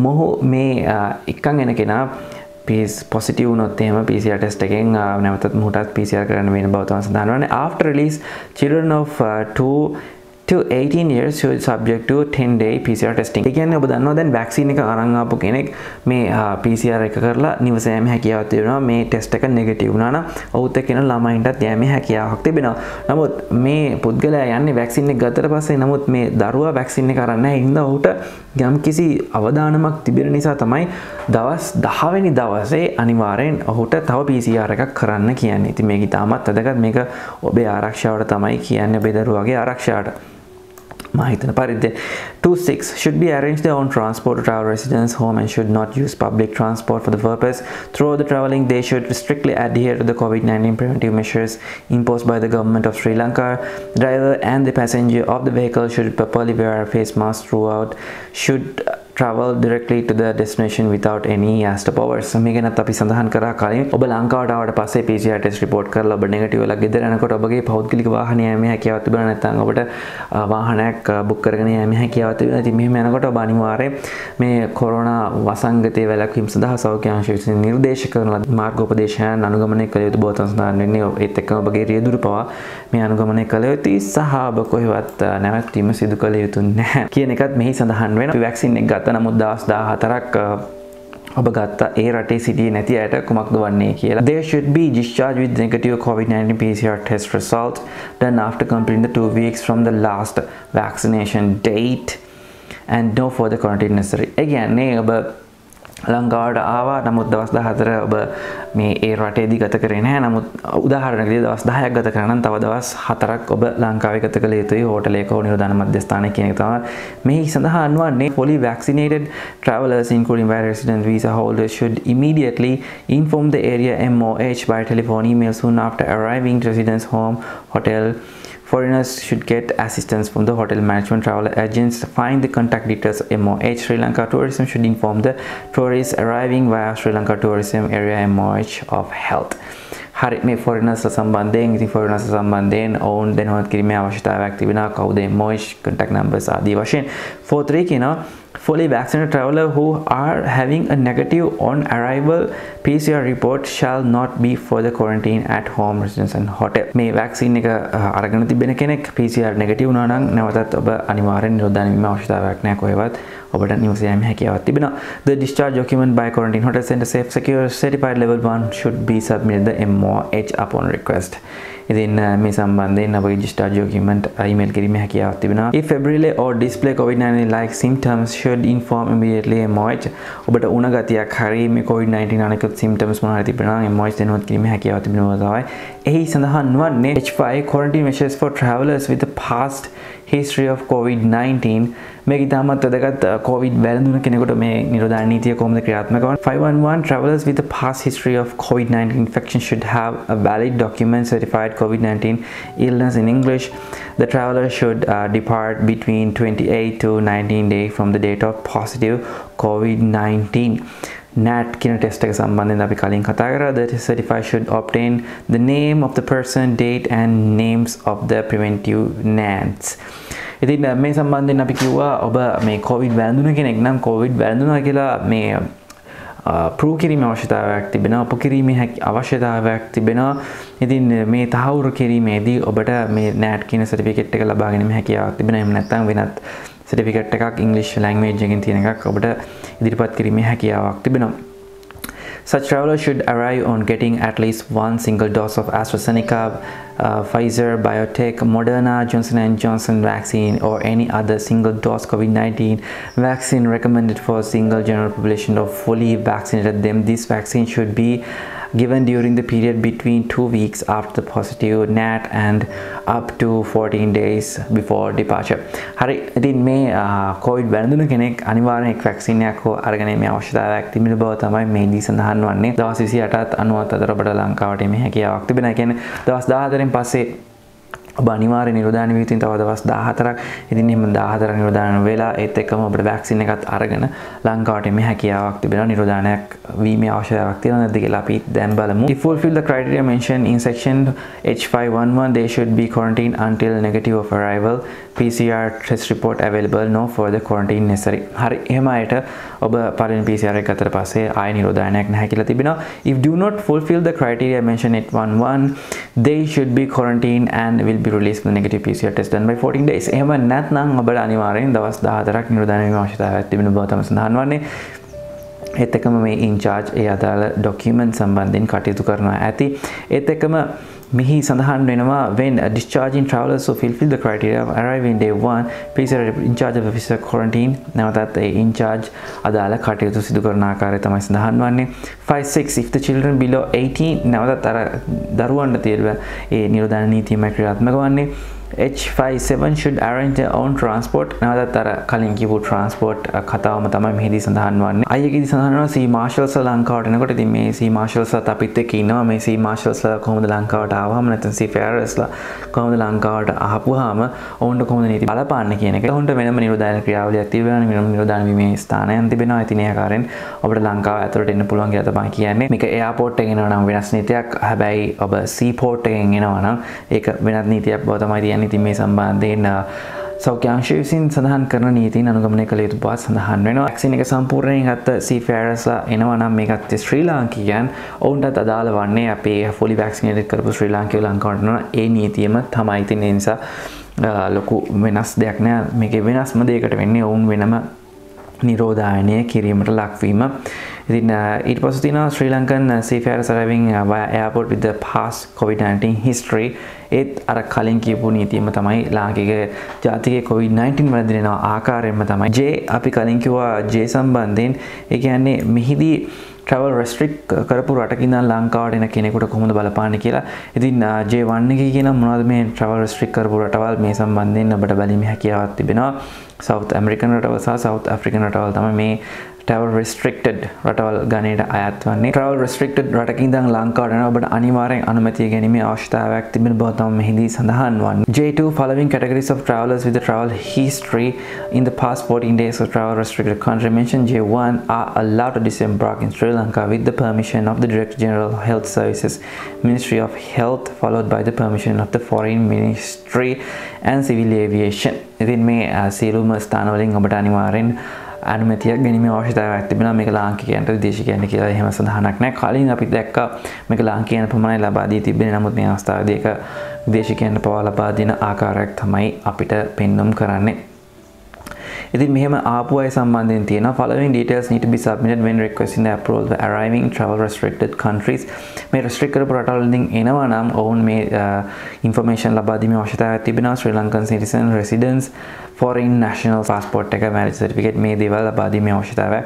Speaker 1: මොහු මේ එක්කන් එන කෙනා positive වුණොත් එහෙම PCR test එකෙන් නැවතත් මොහොතක් PCR කරන්න වෙන බව තමයි සඳහන් වෙන්නේ. After release, children of 2 to 18 years should subject to 10-day PCR testing. ඒ කියන්නේ ඔබ දන්නවා දැන් වැක්සින් එක අරන් ආපු කෙනෙක් මේ PCR එක කරලා නිවස යෑමේ හැකියාවක් තිබෙනවා. මේ ටෙස්ට් එක නෙගටිව් වුණා නම් ඔහුත් එක්ක ඉන්න ළමයින්ටත් යෑමේ හැකියාවක් තිබෙනවා. නමුත් මේ පුද්ගලයා යන්නේ වැක්සින් එක ගත්තට පස්සේ නමුත් මේ දරුවා වැක්සින් එක අරන් නැහැ. ඒ හින්දා ඔහුට යම්කිසි අවදානමක් තිබෙන නිසා තමයි දවස් 10 වෙනි දවසේ අනිවාර්යෙන් ඔහුට තව PCR එකක් කරන්න කියන්නේ. ඉතින් මේක ඉතාමත් වැදගත්. මේක ඔබේ ආරක්ෂාවට තමයි කියන්නේ, ඔබේ දරුවාගේ ආරක්ෂාවට. Mahitana Paridde. 2.6 should be arranged their own transport to travel residents home and should not use public transport for the purpose. Throughout the travelling, they should strictly adhere to the COVID-19 preventive measures imposed by the government of Sri Lanka. The driver and the passenger of the vehicle should properly wear a face mask throughout. Should travel directly to the destination without any stopovers. මේ ගැනත් අපි සඳහන් කරා කලින්. ඔබ ලංකාවට ආවට පස්සේ PCR test report කරලා ඔබ නෙගටිව් වෙලා ගෙදර යනකොට ඔබගේ පෞද්ගලික වාහනය යෑමේ හැකියාවක් තිබුණා නැත්නම් ඔබට වාහනයක් බුක් කරගෙන යෑමේ හැකියාවක් තිබුණා. ඉතින් මෙහෙම යනකොට ඔබ අනිවාර්යයෙන් මේ කොරෝනා වසංගතයේ වැළැක්වීම සඳහා සෞඛ්‍ය අංශය විසින් නිර්දේශ කරන මාර්ගෝපදේශයන් අනුගමනය කළ යුතු බව තමයි සඳහන් වෙන්නේ. ඒත් එක්කම ඔබගේ රියදුරු පවා මේ අනුගමනය කළ යුතුයි සහ ඔබ කොහෙවත් නැවැත්වීම සිදු කළ යුතු නැහැ කියන එකත් මෙහි සඳහන් වෙනවා. වැක්සින් එක ගත්ත නමුත් දවස් 14ක් ඔබ ගත්ත ඒ රටේ සිටියේ නැති අයට කුමක්ද වන්නේ කියලා. They should be discharged with negative COVID-19 PCR test result done after completing the 2 weeks from the last vaccination date and no further quarantine necessary. Again, ඔබ ලංකාවට ආවා නමුත් දවස් 14 ඔබ මේ ඒ රටේදී ගත කරේ නැහැ. නමුත් උදාහරණයකට දවස් 10ක් ගත කරා නම් තව දවස් 4ක් ඔබ ලංකාවේ ගත කළ යුතුයි හෝටලයක හෝ නිරෝධන මධ්‍යස්ථානයක කියන එක තමයි මෙහි සඳහන් වන්නේ. fully vaccinated travelers including valid resident visa holders should immediately inform the area MOH by telephone email soon after arriving to residence home hotel. Foreigners should get assistance from the hotel management travel agents to find the contact details of MOH. Sri Lanka Tourism should inform the tourists arriving via Sri Lanka Tourism area MOH of health. හරි මේ foreigners සම්බන්ධයෙන් ඉතින් foreigners සම්බන්ධයෙන් ඔවුන් දැනුවත් කිරීමේ අවශ්‍යතාවයක් තිබෙනවා. කවුද MOH contact numbers ආදී වශයෙන්. 4.3 කියනවා fully vaccinated traveler who are having a negative on arrival PCR report shall not be further quarantined at home residence and hotel. මේ vaccine එක අරගෙන තිබෙන කෙනෙක් PCR negative වුණා නම් නැවතත් ඔබ අනිවාර්යෙන් නිරෝධන වීම අවශ්‍යතාවයක් නැහැ කොහෙවත් ඔබට නිවස යෑමේ හැකියාවක් තිබෙනවා. The discharge document by quarantine hotel center safe secure certified level 1 should be submitted the MOH upon request. ඉතින් මේ සම්බන්ධයෙන් අපගේ discharge document email කිරීමේ හැකියාවක් තිබෙනවා. If February or display COVID-19 like symptoms should inform immediately MOH. ඔබට උණ ගතියක් හරි මේ COVID-19 අනෙකුත් symptoms මොනවා හරි තිබෙනවා නම් MOH දැනුවත් කිරීමේ හැකියාවක් තිබෙනවා තමයි. එහි සඳහන් වන්නේ H5 quarantine measures for travelers with the past history of COVID-19. මේක ඉතාමත් වැදගත්. COVID වැළඳුන කෙනෙකුට මේ නිරෝධන නීතිය කොහොමද ක්‍රියාත්මක කරන්නේ? 511 travelers with a past history of COVID-19 infection should have a valid document certified COVID-19 illness in English. The traveler should depart between 28 to 19 days from the date of positive COVID-19. NAT කියන test එක සම්බන්ධයෙන් අපි කලින් කතා කරා. The certified should obtain the name of the person, date and names of the preventive NATs. ඉතින් මේ සම්බන්ධයෙන් අපි කිව්වා ඔබ මේ COVID වැළඳුන කෙනෙක් නම් COVID වැළඳුනා කියලා මේ ප්‍රූව් කිරීමේ අවශ්‍යතාවයක් තිබෙනවා. ඔප කිරීමේ අවශ්‍යතාවයක් තිබෙනවා. ඉතින් මේ තහවුරු කිරීමේදී ඔබට මේ NAT කියන සර්ටිෆිකේට් එක ලබා ගැනීම හැකියාවක් තිබෙනවා. එහෙම නැත්නම් වෙනත් සර්ටිෆිකේට් එකක් English language එකකින් තියෙන එකක් ඔබට ඉදිරිපත් කිරීමේ හැකියාවක් තිබෙනවා. Such travelers should arrive on getting at least one single dose of AstraZeneca, Pfizer, BioNTech, Moderna, Johnson & Johnson vaccine or any other single dose COVID-19 vaccine recommended for single general population of fully vaccinated them. This vaccine should be given during the period between 2 weeks after the positive NAT and up to 14 days before departure. හරි ඉතින් මේ COVID වැළඳුන කෙනෙක් අනිවාර්යෙන් එක් vaccine එකක් හෝ අරගෙන මේ අවශ්‍යතාවයක් තිබෙන බව තමයි මේදී සඳහන් වන්නේ. දවස් 28ත් 90ත් අතර ඔබට ලංකාවට මේ හැකියාවක් තිබෙනවා. ඒ කියන්නේ දවස් 14න් පස්සේ ඔබ අනිවාර්යෙන් නිරෝධායන වී යුතුයි. තව දවස් 14ක්. ඉතින් එහෙම 14ක් නිරෝධායන වෙලා ඒත් එක්කම ඔබට වැක්සින් එකත් අරගෙන ලංකාවට එමේ හැකියාවක් තිබෙනවා. නිරෝධායනයක් වීමේ අවශ්‍යතාවයක් තියෙනවා නැද්ද කියලා අපි දැන් බලමු. If fulfill the criteria mentioned in section H511, they should be quarantined until negative of arrival. PCR test report available, no further quarantine necessary. හරි එහෙම අයට ඔබ පළවෙනි PCR එක ගත්තට පස්සේ ආය නිරෝධායනයක් නැහැ කියලා තිබෙනවා. If do not fulfill the criteria mentioned at 11, they should be quarantined and will be released with a negative PCR test done by 14 days. එහෙම නැත්නම් ඔබට අනිවාර්යෙන් දවස් 14ක් නිරෝධායන වීම අවශ්‍යතාවයක් තිබෙන බව තමයි සඳහන් වන්නේ. ඒත් එක්කම මේ ඉන්චාර්ජ් ඒ අදාළ ඩොකියුමන්ට් සම්බන්ධයෙන් කටයුතු කරනවා ඇති. ඒත් එක්කම මෙහි සඳහන් වෙනවා when discharging travelers who fulfill the criteria of arriving day 1, please in charge of officer quarantine. නැවතත් ඒ ඉන්චාර්ජ් අදාළ කටයුතු සිදු කරන ආකාරය තමයි සඳහන් වන්නේ. 5-6 if the children below 18, නැවතත් අර දරුවන්ට තියෙන ඒ නිරෝධායන නීතියම ක්‍රියාත්මක වන්නේ. H57 should arrange their own transport. නැවතත් අර කලින් කියපු transport කතාවම තමයි මෙහිදී සඳහන් වන්නේ. අයියකදී සඳහන් වෙනවා sea marshals ලංකාවට එනකොට ඉතින් මේ sea marshals අපිත් එක්ක ඉන්නවා. මේ sea marshals කොහොමද ලංකාවට ආවම නැත්නම් seafarers කොහොමද ලංකාවට ආපුවාම ඔවුන්ට කොහොමද නීති බලපාන්නේ කියන එක. ඔවුන්ට වෙනම නිරෝධායන ක්‍රියාවලියක් තිබෙනවා. වෙනම නිරෝධායන වීමේ ස්ථානයන් තිබෙනවා. ඉතින් ඒ ආකාරයෙන් ඔබට ලංකාව ඇතුළට එන්න පුළුවන් කියලා තමයි කියන්නේ. මේක එයාපෝට් එකෙන් එනවා නම් වෙනස් නීතියක්. හැබැයි ඔබ sea port එකෙන් එනවා නම් ඒක වෙනත් නීතියක් බව තමයි කියන්නේ. ඉතින් මේ සම්බන්ධයෙන් සෞඛ්‍ය අංශය විසින් සඳහන් කරන නීතීන් අනුගමනය කළ යුතු බව සඳහන් වෙනවා. වැක්සින් එක සම්පූර්ණයෙන් ගත්ත seafarersලා එනවා නම් මේකත් ශ්‍රී ලාංකිකයන් ඔවුන්ටත් අදාළ වන්නේ අපේ fully vaccinated කරපු ශ්‍රී ලාංකිකයෝ ලංකාවට එනවා ඒ නීතියම තමයි. ඉතින් ඒ නිසා ලොකු වෙනස් දෙයක් නෑ. මේකේ වෙනස්ම දෙයකට වෙන්නේ ඔවුන් වෙනම නිරෝධායනය කිරීමට ලක්වීම. ඉතින් ඊට පස්සේ තියෙනවා Sri Lankan seafarers arriving via airport with the past COVID-19 history. ඒත් අර කලින් කියපු නීතියම තමයි ලාංකික ජාතිකයේ COVID-19 වලදී දෙන ආකාරයෙන්ම තමයි. J අපි කලින් කිව්වා J සම්බන්ධයෙන් ඒ කියන්නේ මෙහිදී travel restrict කරපු රටක ඉඳන් ලංකාවට එන කෙනෙකුට කොහොමද බලපාන්නේ කියලා. ඉතින් J1 එකේ කියන මොනවද මේ travel restrict කරපු රටවල් මේ සම්බන්ධයෙන් අපිට බැලීමේ හැකියාවක් තිබෙනවා. South American රටවල් සහ South African රටවල් තමයි මේ travel restricted රටවල් ගණයට අයත් වන්නේ. travel restricted රටක ඉඳන් ලංකාවට එන ඔබට අනිවාර්යෙන් අනුමැතිය ගැනීමේ අවශ්‍යතාවයක් තිබෙන බව තමයි මෙහිදී සඳහන් වන්නේ. J2 following categories of travelers with the travel history in the past 14 days of travel restricted country mentioned J1 are allowed to disembark in Sri Lanka with the permission of the Director General of Health Services, Ministry of Health, followed by the permission of the Foreign Ministry and Civil Aviation. ඉතින් මේ සියලුම ස්ථානවලින් ඔබට අනිවාර්යෙන් අනුමැතියක් ගැනීමේ අවශ්‍යතාවයක් තිබෙනවා. මේක ලාංකිකයන්ට විදේශිකයන්ට කියලා එහෙම සඳහනක් නැහැ. කලින් අපි දැක්කා මේක ලාංකිකයන් පමණයි ලබා දී තිබෙන්නේ. නමුත් මේ අවස්ථාවේදී ඒක විදේශිකයන්ට පවා ලබා දෙන ආකාරයක් තමයි අපිට පෙන්වුම් කරන්නේ. ඉතින් මෙහෙම ආපු අය සම්බන්ධයෙන් තියෙනවා following details need to be submitted when requesting the approval for arriving travel restricted countries. මේ restrict කරපු රටවල් වලින් එනවා නම් ඔවුන් මේ information ලබා දීමේ අවශ්‍යතාවයක් තිබෙනවා. Sri Lankan citizen residents, foreign national passport එක, marriage certificate මේ දේවල් ලබා දීමේ අවශ්‍යතාවයක්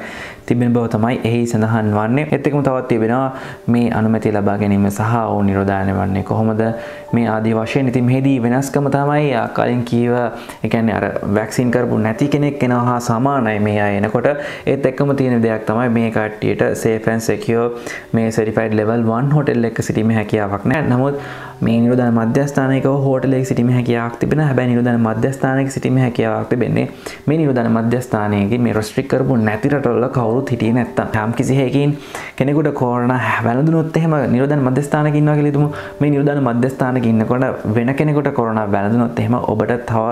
Speaker 1: තිබෙන බව තමයි එහි සඳහන් වන්නේ. ඒත් එක්කම තවත් තිබෙනවා මේ අනුමැතිය ලබා ගැනීම සහ ඔවුන් නිරෝධායන වන්නේ කොහොමද මේ ආදී වශයෙන්. ඉතින් මෙහිදී වෙනස්කම තමයි කලින් කීව ඒ කියන්නේ අර වැක්සින් කරපු නැති කෙනෙක් එනවා හා සමානයි මේ අය එනකොට. ඒත් එක්කම තියෙන දෙයක් තමයි මේ කට්ටියට safe and secure මේ certified level 1 hotel එකක සිටීමේ හැකියාවක් නැහැ. නමුත් මේ නිරෝධායන මධ්‍යස්ථානයක හෝටල් එකක සිටීමේ හැකියාවක් තිබෙනවා. හැබැයි නිරෝධායන මධ්‍යස්ථානයක සිටීමේ හැකියාවක් තිබෙන්නේ මේ නිරෝධායන මධ්‍යස්ථානයේදී මේ restrict කරපු නැති රටවල කවුරුත් හිටියේ නැත්තම්. යම් කිසි හේකින් කෙනෙකුට කොරෝනා වැළඳුනොත් එහෙම නිරෝධායන මධ්‍යස්ථානයක ඉන්නවා කියලා හිතමු. මේ නිරෝධායන මධ්‍යස්ථානයක ඉන්නකොට වෙන කෙනෙකුට කොරෝනා වැළඳුනොත් එහෙම ඔබට තව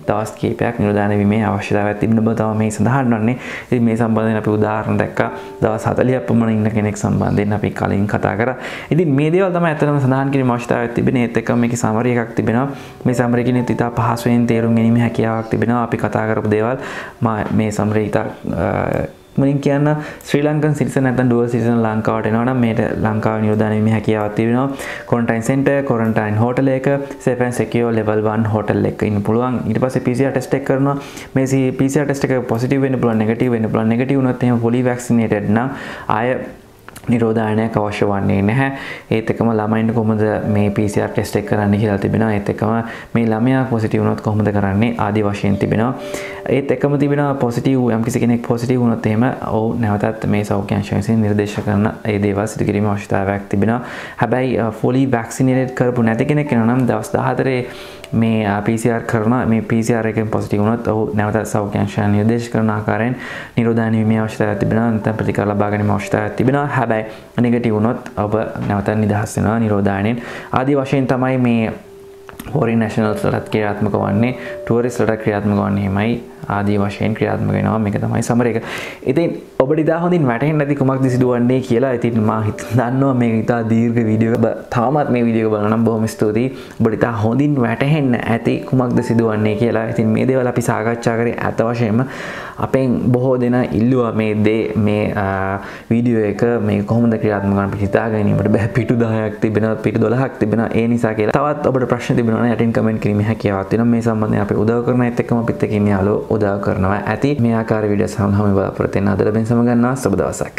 Speaker 1: දවස් කිහිපයක් නිරෝධායන වීමේ අවශ්‍යතාවයක් තිබෙන බව තමයි මේ සඳහන් වන්නේ. ඉතින් මේ සම්බන්ධයෙන් අපි උදාහරණ දැක්කා. දවස් 40ක් පමණ ඉන්න කෙනෙක් සම්බන්ධයෙන් අපි කලින් කතා කරා. ඉතින් මේ දේවල් තමයි ඇත්තටම සඳහන් කිරීම අවශ්‍යතාවයක් තිබෙන. ඒත් එක්කම මේකේ සමරි එකක් තිබෙනවා. මේ සමරි කියන්නේ ඉතා පහසුවෙන් තේරුම් ගැනීම හැකියාවක් තිබෙනවා. අපි කතා කරපු දේවල් මේ සමරි ඉතා මුලින් කියන්න ශ්‍රී ලංකන් සිටිසන් නැත්නම් ඩුවල් සිටිසන් ලංකාවට එනවා නම් මේට ලංකාවේ නිරෝධායන වීමේ හැකියාවක් තිබෙනවා. ක්වොරන්ටයින් සෙන්ටර්, ක්වොරන්ටයින් හෝටල් එක, safe and secure level 1 hotel එකක ඉන්න පුළුවන්. ඊට පස්සේ PCR ටෙස්ට් එක කරනවා. මේ PCR ටෙස්ට් එක පොසිටිව් වෙන්න පුළුවන්, නෙගටිව් වෙන්න පුළුවන්. නෙගටිව් වුණොත් එහෙම fully vaccinated නම් ආය නිරෝධායනයක් අවශ්‍ය වන්නේ නැහැ. ඒත් එක්කම ළමයින්ට කොහොමද මේ PCR ටෙස්ට් එක කරන්න කියලා තිබෙනවා. ඒත් එක්කම මේ ළමයා පොසිටිව් වුණොත් කොහොමද කරන්නේ ආදී වශයෙන් තිබෙනවා. ඒත් එක්කම තිබෙනවා පොසිටිව් යම්කිසි කෙනෙක් පොසිටිව් වුණොත් එහෙම ඔව් නැවතත් මේ සෞඛ්‍ය අංශය විසින් නිර්දේශ කරන ඒ දේවල් සිදු කිරීමේ අවශ්‍යතාවයක් තිබෙනවා. හැබැයි fully vaccinated කරපු නැති කෙනෙක් වෙනවා නම් දවස් 14 මේ PCR කරන මේ PCR එකෙන් පොසිටිව් වුණොත් ඔහු නැවත සෞඛ්‍යංශය නිර්දේශ කරන ආකාරයෙන් නිරෝධායන වීමේ අවශ්‍යතාවයක් තිබෙනවා. නැත්නම් ප්‍රතිකාර ලබා ගැනීම අවශ්‍යතාවයක් තිබෙනවා. හැබැයි නෙගටිව් වුණොත් ඔබ නැවත නිදහස් වෙනවා නිරෝධායනෙන්. ආදී වශයෙන් තමයි මේ foreign nationals වලට ක්‍රියාත්මක වන්නේ, tourists වලට ක්‍රියාත්මක වන්නේ එහෙමයි ආදී වශයෙන් ක්‍රියාත්මක වෙනවා. මේක තමයි සමර එක. ඉතින් ඔබට ඉතා හොඳින් වැටහෙන්නේ නැති කුමක්ද සිදුවන්නේ කියලා. ඉතින් මා දන්නවා මේක ඉතා දීර්ඝ වීඩියෝ එක. තාමත් මේ වීඩියෝ එක බලන නම් බොහොම ස්තුතියි. ඔබට ඉතා හොඳින් වැටහෙන්න ඇති කුමක්ද සිදුවන්නේ කියලා. ඉතින් මේ දේවල් අපි සාකච්ඡා කරේ ඇත්ත වශයෙන්ම අපෙන් බොහෝ දෙනා ඉල්ලුවා මේ වීඩියෝ එක මේ කොහොමද ක්‍රියාත්මක කරන්න හිතා ගැනීමට බෑ. පිටු 10ක් තිබෙනවා, පිටු 12ක් තිබෙනවා. ඒ නිසා කියලා. තවත් ඔබට ප්‍රශ්න තිබෙනවා නම් යටින් කමෙන්ට් කිරීමේ හැකියාවක් තියෙනවා. මේ සම්බන්ධයෙන් අපි උදව් කරන අයත් එක්කම අපිත් එක්ක ඉන්න යාළුවෝ උදව් කරනවා ඇති. මේ ආකාර වීඩියෝ සමහම බලාපොරොත්තු වෙන අද ලැබෙන සමගන්නවා. සුබ දවසක්.